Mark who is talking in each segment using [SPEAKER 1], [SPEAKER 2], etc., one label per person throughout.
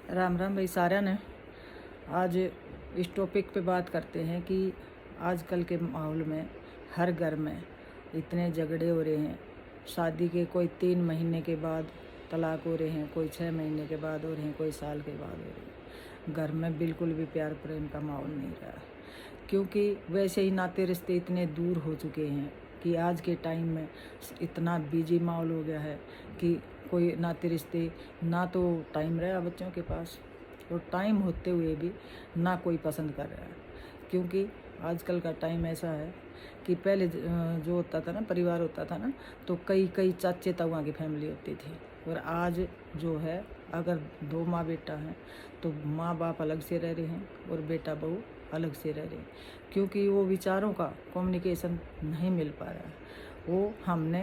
[SPEAKER 1] राम राम भाई सारा ने। आज इस टॉपिक पे बात करते हैं कि आजकल के माहौल में हर घर में इतने झगड़े हो रहे हैं। शादी के कोई 3 महीने के बाद तलाक हो रहे हैं, कोई 6 महीने के बाद हो रहे हैं, कोई साल के बाद हो रहे हैं। घर में बिल्कुल भी प्यार प्रेम का माहौल नहीं रहा, क्योंकि वैसे ही नाते रिश्ते इतने दूर हो चुके हैं कि आज के टाइम में इतना बिजी माहौल हो गया है कि कोई नाते रिश्ते ना तो टाइम रहा बच्चों के पास, और टाइम होते हुए भी ना कोई पसंद कर रहा है। क्योंकि आजकल का टाइम ऐसा है कि पहले जो होता था ना, परिवार होता था ना, तो कई कई चाचे ताऊआ की फैमिली होती थी। और आज जो है, अगर 2 माँ बेटा हैं तो माँ बाप अलग से रह रहे हैं और बेटा बहू अलग से रह रहे हैं, क्योंकि वो विचारों का कम्युनिकेशन नहीं मिल पा रहा है। वो हमने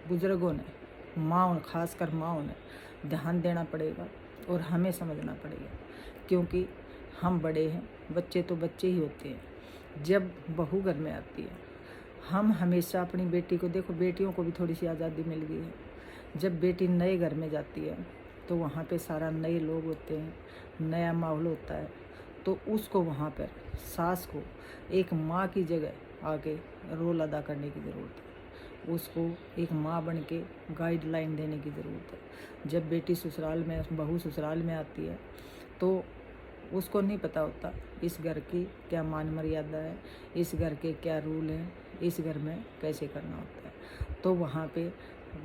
[SPEAKER 1] बुज़ुर्गों ने, माँओं, खासकर माँओं ने ध्यान देना पड़ेगा और हमें समझना पड़ेगा, क्योंकि हम बड़े हैं, बच्चे तो बच्चे ही होते हैं। जब बहू घर में आती है, हम हमेशा अपनी बेटी को, देखो बेटियों को भी थोड़ी सी आज़ादी मिल गई है। जब बेटी नए घर में जाती है तो वहाँ पे सारा नए लोग होते हैं, नया माहौल होता है, तो उसको वहाँ पर सास को एक माँ की जगह आके रोल अदा करने की ज़रूरत है। उसको एक माँ बन के गाइडलाइन देने की ज़रूरत है। जब बेटी ससुराल में, बहू ससुराल में आती है तो उसको नहीं पता होता इस घर की क्या मान मर्यादा है, इस घर के क्या रूल हैं, इस घर में कैसे करना होता है। तो वहाँ पे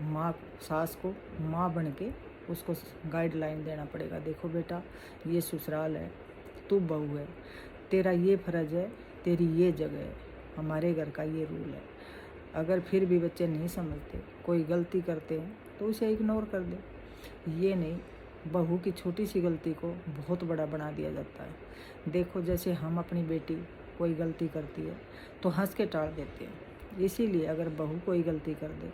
[SPEAKER 1] माँ, सास को माँ बन के उसको गाइडलाइन देना पड़ेगा। देखो बेटा, ये ससुराल है, तू बहू है, तेरा ये फ़र्ज़ है, तेरी ये जगह है, हमारे घर का ये रूल है। अगर फिर भी बच्चे नहीं समझते, कोई गलती करते हैं तो उसे इग्नोर कर दे। ये नहीं, बहू की छोटी सी गलती को बहुत बड़ा बना दिया जाता है। देखो, जैसे हम अपनी बेटी कोई गलती करती है तो हंस के टाल देते हैं। इसीलिए अगर बहू कोई गलती कर दे,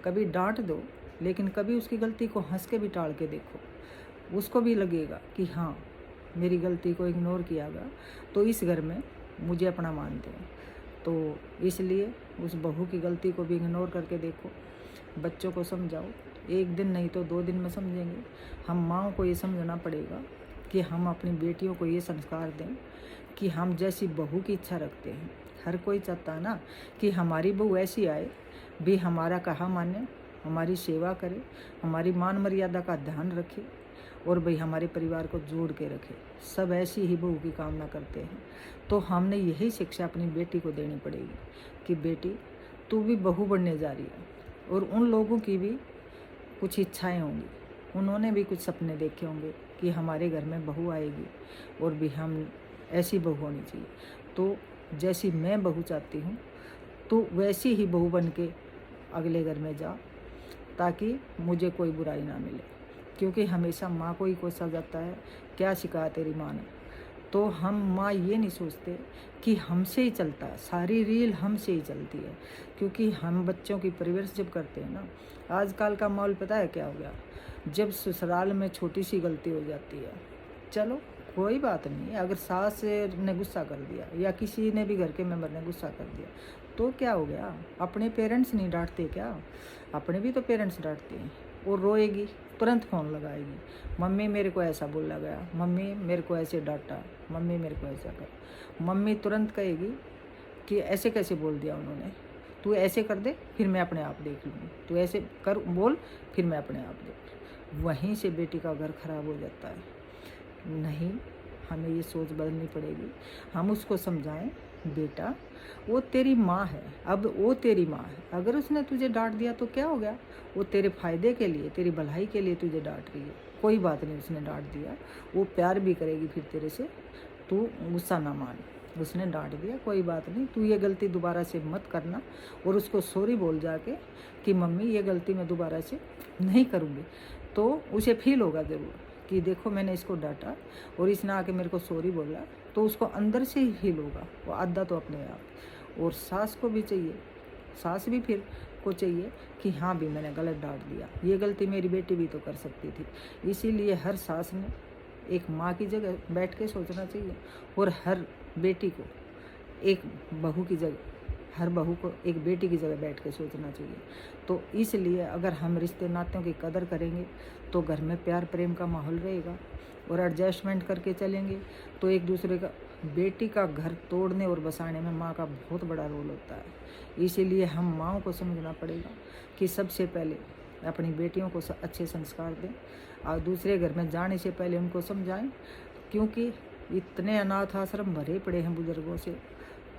[SPEAKER 1] कभी डांट दो, लेकिन कभी उसकी गलती को हंस के भी टाल के देखो। उसको भी लगेगा कि हाँ, मेरी गलती को इग्नोर किया गया तो इस घर में मुझे अपना मानते हैं। तो इसलिए उस बहू की गलती को भी इग्नोर करके देखो। बच्चों को समझाओ, 1 दिन नहीं तो 2 दिन में समझेंगे। हम माँओं को ये समझना पड़ेगा कि हम अपनी बेटियों को ये संस्कार दें कि हम जैसी बहू की इच्छा रखते हैं। हर कोई चाहता है ना कि हमारी बहू ऐसी आए भी हमारा कहा माने, हमारी सेवा करे, हमारी मान मर्यादा का ध्यान रखे और भाई हमारे परिवार को जोड़ के रखे। सब ऐसी ही बहू की कामना करते हैं। तो हमने यही शिक्षा अपनी बेटी को देनी पड़ेगी कि बेटी, तू भी बहू बनने जा रही है, और उन लोगों की भी कुछ इच्छाएं होंगी, उन्होंने भी कुछ सपने देखे होंगे कि हमारे घर में बहू आएगी और भी हम ऐसी बहू होनी चाहिए। तो जैसी मैं बहू चाहती हूँ, तो वैसी ही बहू बन के अगले घर में जा, ताकि मुझे कोई बुराई ना मिले। क्योंकि हमेशा माँ को ही कोसा जाता है, क्या सिखाया तेरी माँ ने। तो हम माँ ये नहीं सोचते कि हमसे ही चलता है, सारी रील हमसे ही चलती है। क्योंकि हम बच्चों की परवरिश जब करते हैं ना, आजकल का माहौल पता है क्या हो गया, जब ससुराल में छोटी सी गलती हो जाती है, चलो कोई बात नहीं, अगर सास ने गुस्सा कर दिया या किसी ने भी घर के मेंबर ने गुस्सा कर दिया तो क्या हो गया, अपने पेरेंट्स नहीं डांटते क्या? अपने भी तो पेरेंट्स डांटते हैं। वो रोएगी, तुरंत फ़ोन लगाएगी, मम्मी मेरे को ऐसा बोला गया, मम्मी मेरे को ऐसे डांटा, मम्मी मेरे को ऐसा कर। मम्मी तुरंत कहेगी कि ऐसे कैसे बोल दिया उन्होंने, तू ऐसे कर दे फिर मैं अपने आप देख लूँगी, तू ऐसे कर बोल फिर मैं अपने आप देख। वहीं से बेटी का घर खराब हो जाता है। नहीं, हमें ये सोच बदलनी पड़ेगी। हम उसको समझाएं, बेटा वो तेरी माँ है, अब वो तेरी माँ है, अगर उसने तुझे डांट दिया तो क्या हो गया, वो तेरे फायदे के लिए, तेरी भलाई के लिए तुझे डांट रही है। कोई बात नहीं, उसने डांट दिया, वो प्यार भी करेगी फिर तेरे से, तू गुस्सा ना मान। उसने डांट दिया, कोई बात नहीं, तू ये गलती दोबारा से मत करना, और उसको सॉरी बोल जाके कि मम्मी ये गलती मैं दोबारा से नहीं करूँगी। तो उसे फील होगा ज़रूर कि देखो मैंने इसको डांटा और इसने आके मेरे को सॉरी बोला, तो उसको अंदर से ही फील होगा, वो आधा तो अपने आप। और सास को भी चाहिए, सास भी फिर को चाहिए कि हाँ भी मैंने गलत डांट दिया, ये गलती मेरी बेटी भी तो कर सकती थी। इसीलिए हर सास ने एक माँ की जगह बैठ के सोचना चाहिए, और हर बेटी को एक बहू की जगह, हर बहू को एक बेटी की जगह बैठ के सोचना चाहिए। तो इसलिए अगर हम रिश्ते नातों की कदर करेंगे तो घर में प्यार प्रेम का माहौल रहेगा, और एडजस्टमेंट करके चलेंगे तो एक दूसरे का, बेटी का घर तोड़ने और बसाने में माँ का बहुत बड़ा रोल होता है। इसीलिए हम माँओं को समझना पड़ेगा कि सबसे पहले अपनी बेटियों को अच्छे संस्कार दें, और दूसरे घर में जाने से पहले उनको समझाएं, क्योंकि इतने अनाथ आश्रम भरे पड़े हैं बुजुर्गों से।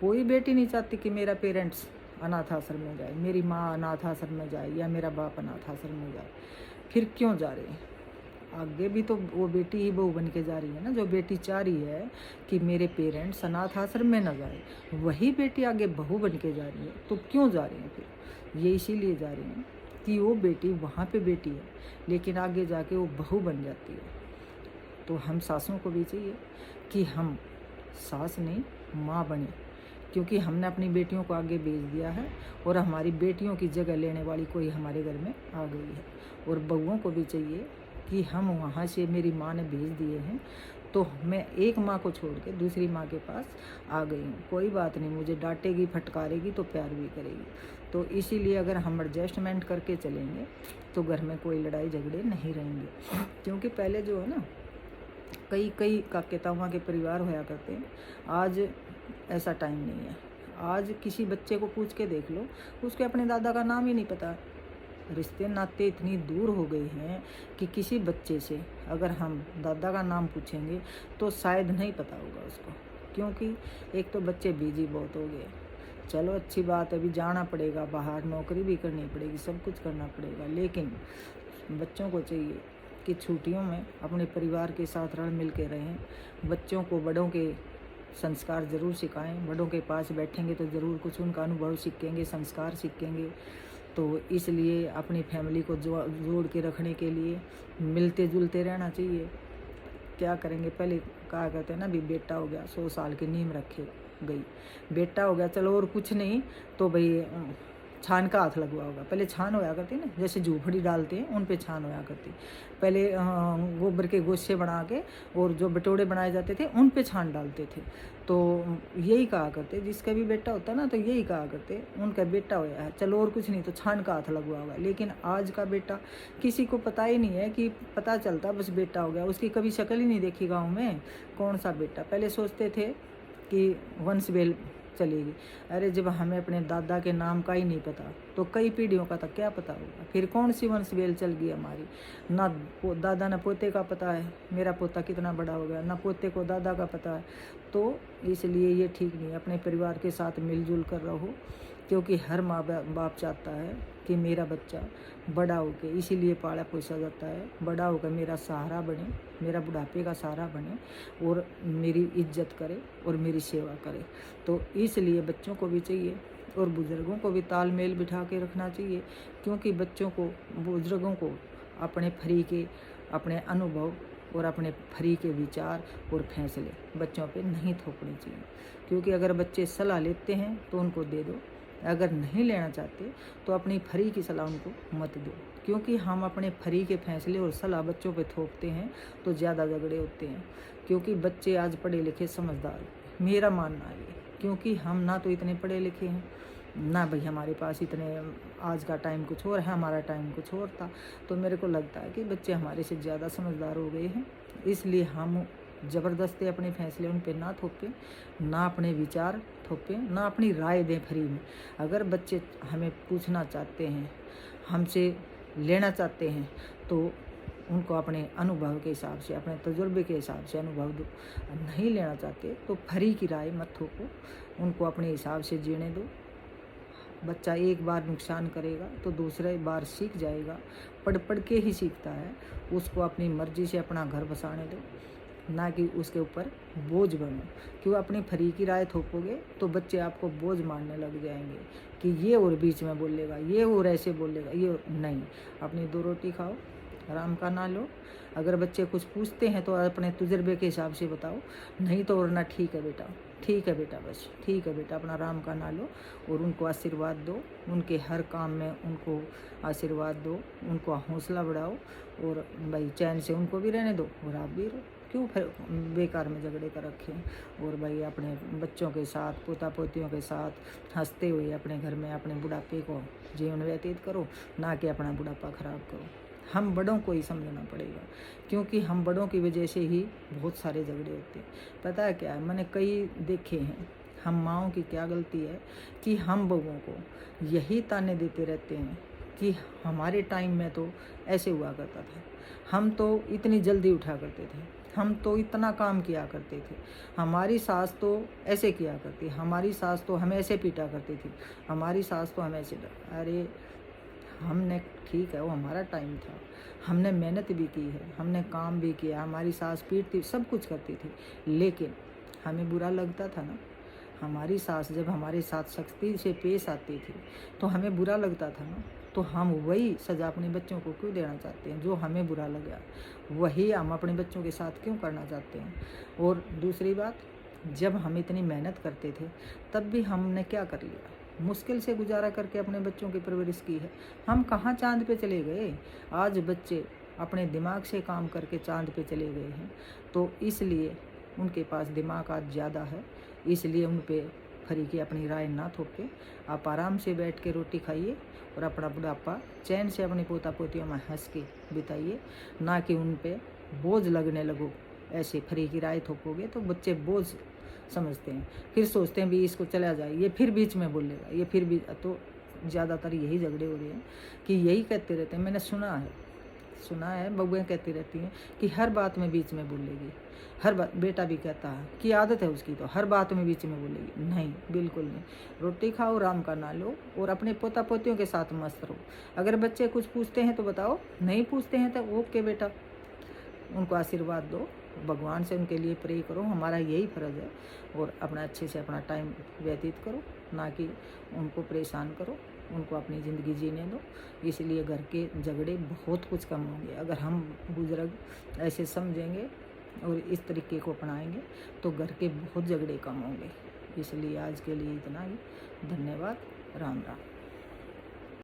[SPEAKER 1] कोई बेटी नहीं चाहती कि मेरा पेरेंट्स अनाथ आश्रम में जाए, मेरी माँ अनाथ आश्रम में जाए या मेरा बाप अनाथ आश्रम में जाए। फिर क्यों जा रहे हैं? आगे भी तो वो बेटी ही बहू बन के जा रही है ना। जो बेटी चाह रही है कि मेरे पेरेंट्स अनाथ आश्रम में न जाए, वही बेटी आगे बहू बन के जा रही है। तो क्यों जा रही है? फिर ये इसीलिए जा रही है कि वो बेटी वहाँ पे बेटी है, लेकिन आगे जाके वो बहू बन जाती है। तो हम सासों को भी चाहिए कि हम सास नहीं माँ बने, क्योंकि हमने अपनी बेटियों को आगे भेज दिया है और हमारी बेटियों की जगह लेने वाली कोई हमारे घर में आ गई है। और बहुओं को भी चाहिए कि हम वहाँ से, मेरी माँ ने भेज दिए हैं तो मैं एक माँ को छोड़ के दूसरी माँ के पास आ गई हूँ। कोई बात नहीं, मुझे डांटेगी फटकारेगी तो प्यार भी करेगी। तो इसीलिए अगर हम एडजस्टमेंट करके चलेंगे तो घर में कोई लड़ाई झगड़े नहीं रहेंगे। क्योंकि पहले जो है ना, कई काके ताऊआ के परिवार होया करते हैं। आज ऐसा टाइम नहीं है। आज किसी बच्चे को पूछ के देख लो, उसके अपने दादा का नाम ही नहीं पता। रिश्ते नाते इतनी दूर हो गए हैं कि किसी बच्चे से अगर हम दादा का नाम पूछेंगे तो शायद नहीं पता होगा उसको, क्योंकि एक तो बच्चे बिजी बहुत हो गए। चलो अच्छी बात है, अभी जाना पड़ेगा बाहर, नौकरी भी करनी पड़ेगी, सब कुछ करना पड़ेगा, लेकिन बच्चों को चाहिए कि छुट्टियों में अपने परिवार के साथ रल मिल के रहें। बच्चों को बड़ों के संस्कार ज़रूर सिखाएं। बड़ों के पास बैठेंगे तो ज़रूर कुछ उनका अनुभव सीखेंगे, संस्कार सीखेंगे। तो इसलिए अपनी फैमिली को जोड़ के रखने के लिए मिलते जुलते रहना चाहिए। क्या करेंगे, पहले कहा करते हैं ना, भी बेटा हो गया 100 साल की नींव रखे गई। बेटा हो गया चलो और कुछ नहीं तो भाई छान का हाथ लगवा होगा। पहले छान होया करती ना, जैसे झूपड़ी डालते हैं उन पे छान होया करती। पहले गोबर के गोश्ते बना के और जो बटोड़े बनाए जाते थे उन पे छान डालते थे। तो यही कहा करते, जिसका भी बेटा होता ना तो यही कहा करते उनका बेटा होया है, चलो और कुछ नहीं तो छान का हाथ लगवा होगा। लेकिन आज का बेटा किसी को पता ही नहीं है, कि पता चलता बस बेटा हो गया, उसकी कभी शक्ल ही नहीं देखी गाँव में। कौन सा बेटा? पहले सोचते थे कि वंश वेल चलेगी। अरे जब हमें अपने दादा के नाम का ही नहीं पता तो कई पीढ़ियों का तो क्या पता होगा? फिर कौन सी वंश वेल चल गई हमारी? ना दादा ना पोते का पता है मेरा पोता कितना बड़ा हो गया, ना पोते को दादा का पता है। तो इसलिए ये ठीक नहीं है। अपने परिवार के साथ मिलजुल कर रहो, क्योंकि हर माँ बाप चाहता है कि मेरा बच्चा बड़ा होकर, इसीलिए पाला पोसा जाता है, बड़ा होकर मेरा सहारा बने, मेरा बुढ़ापे का सहारा बने और मेरी इज्जत करे और मेरी सेवा करे। तो इसलिए बच्चों को भी चाहिए और बुज़ुर्गों को भी तालमेल बिठा के रखना चाहिए, क्योंकि बच्चों को, बुज़ुर्गों को अपने फ्री के, अपने अनुभव और अपने फ्री के विचार और फैसले बच्चों पे नहीं थोपने चाहिए। क्योंकि अगर बच्चे सलाह लेते हैं तो उनको दे दो, अगर नहीं लेना चाहते तो अपनी फ्री की सलाह उनको मत दो। क्योंकि हम अपने फ्री के फैसले और सलाह बच्चों पे थोपते हैं तो ज़्यादा झगड़े होते हैं। क्योंकि बच्चे आज पढ़े लिखे समझदार, मेरा मानना है, क्योंकि हम ना तो इतने पढ़े लिखे हैं ना भाई हमारे पास इतने, आज का टाइम कुछ और है, हमारा टाइम कुछ और था। तो मेरे को लगता है कि बच्चे हमारे से ज़्यादा समझदार हो गए हैं। इसलिए हम ज़बरदस्ती अपने फैसले उन पे ना थोपें, ना अपने विचार थोपें, ना अपनी राय दें फ्री में। अगर बच्चे हमें पूछना चाहते हैं, हमसे लेना चाहते हैं, तो उनको अपने अनुभव के हिसाब से, अपने तजुर्बे के हिसाब से अनुभव दो। नहीं लेना चाहते तो फ्री की राय मत थोपो, उनको अपने हिसाब से जीने दो। बच्चा एक बार नुकसान करेगा तो दूसरे बार सीख जाएगा, पढ़ पढ़ के ही सीखता है। उसको अपनी मर्जी से अपना घर बसाने दो, ना कि उसके ऊपर बोझ बनो। क्यों अपनी फ्री की राय थोपोगे तो बच्चे आपको बोझ मानने लग जाएंगे कि ये और बीच में बोलेगा, ये और ऐसे बोलेगा, ये नहीं। अपनी 2 रोटी खाओ, आराम का ना लो। अगर बच्चे कुछ पूछते हैं तो अपने तजुर्बे के हिसाब से बताओ, नहीं तो वरना ठीक है बेटा, ठीक है बेटा, बस ठीक है बेटा, अपना आराम का ना लो और उनको आशीर्वाद दो। उनके हर काम में उनको आशीर्वाद दो, उनको हौसला बढ़ाओ और भाई चैन से उनको भी रहने दो और आप भी रहो। क्यों फिर बेकार में झगड़े कर रखे हैं। और भाई अपने बच्चों के साथ, पोता पोतियों के साथ हंसते हुए अपने घर में अपने बुढ़ापे को जीवन व्यतीत करो, ना कि अपना बुढ़ापा खराब करो। हम बड़ों को ही समझना पड़ेगा, क्योंकि हम बड़ों की वजह से ही बहुत सारे झगड़े होते हैं। पता है क्या है, मैंने कई देखे हैं। हम माँओं की क्या गलती है कि हम बहूओं को यही ताने देते रहते हैं कि हमारे टाइम में तो ऐसे हुआ करता था, हम तो इतनी जल्दी उठा करते थे, हम तो इतना काम किया करते थे, हमारी सास तो ऐसे किया करती, हमारी सास तो हमें ऐसे पीटा करती थी, हमारी सास तो हमें ऐसे। अरे हमने, ठीक है वो हमारा टाइम था, हमने मेहनत भी की है, हमने काम भी किया, हमारी सास पीटती, सब कुछ करती थी, लेकिन हमें बुरा लगता था ना। हमारी सास जब हमारे साथ सख्ती से पेश आती थी तो हमें बुरा लगता था ना। तो हम वही सज़ा अपने बच्चों को क्यों देना चाहते हैं? जो हमें बुरा लगा वही हम अपने बच्चों के साथ क्यों करना चाहते हैं? और दूसरी बात, जब हम इतनी मेहनत करते थे तब भी हमने क्या कर लिया? मुश्किल से गुजारा करके अपने बच्चों की परवरिश की है। हम कहाँ चाँद पे चले गए? आज बच्चे अपने दिमाग से काम करके चाँद पे चले गए हैं, तो इसलिए उनके पास दिमाग आज ज़्यादा है, इसलिए उन पे फरी की अपनी राय ना थोपे। आप आराम से बैठ के रोटी खाइए और अपना बुढ़ापा चैन से अपने पोता पोतियों में हंस के बिताइए, ना कि उन पे बोझ लगने लगो। ऐसे फरी की राय थोपोगे तो बच्चे बोझ समझते हैं, फिर सोचते हैं भी इसको चला जाए, ये फिर बीच में बोलेगा, ये फिर भी। तो ज़्यादातर यही झगड़े हो रहे हैं कि यही कहते रहते हैं। मैंने सुना है बबुएँ कहती रहती हैं कि हर बात में बीच में बोलेगी, हर बात। बेटा भी कहता है कि आदत है उसकी, तो हर बात में बीच में बोलेगी। नहीं, बिल्कुल नहीं। रोटी खाओ, आराम का ना लो और अपने पोता पोतियों के साथ मस्त रहो। अगर बच्चे कुछ पूछते हैं तो बताओ, नहीं पूछते हैं तो ओके बेटा, उनको आशीर्वाद दो, भगवान से उनके लिए प्रे करो। हमारा यही फ़र्ज़ है। और अपना अच्छे से अपना टाइम व्यतीत करो, ना कि उनको परेशान करो, उनको अपनी ज़िंदगी जीने दो। इसलिए घर के झगड़े बहुत कुछ कम होंगे अगर हम बुजुर्ग ऐसे समझेंगे और इस तरीके को अपनाएंगे, तो घर के बहुत झगड़े कम होंगे। इसलिए आज के लिए इतना ही। धन्यवाद। राम राम।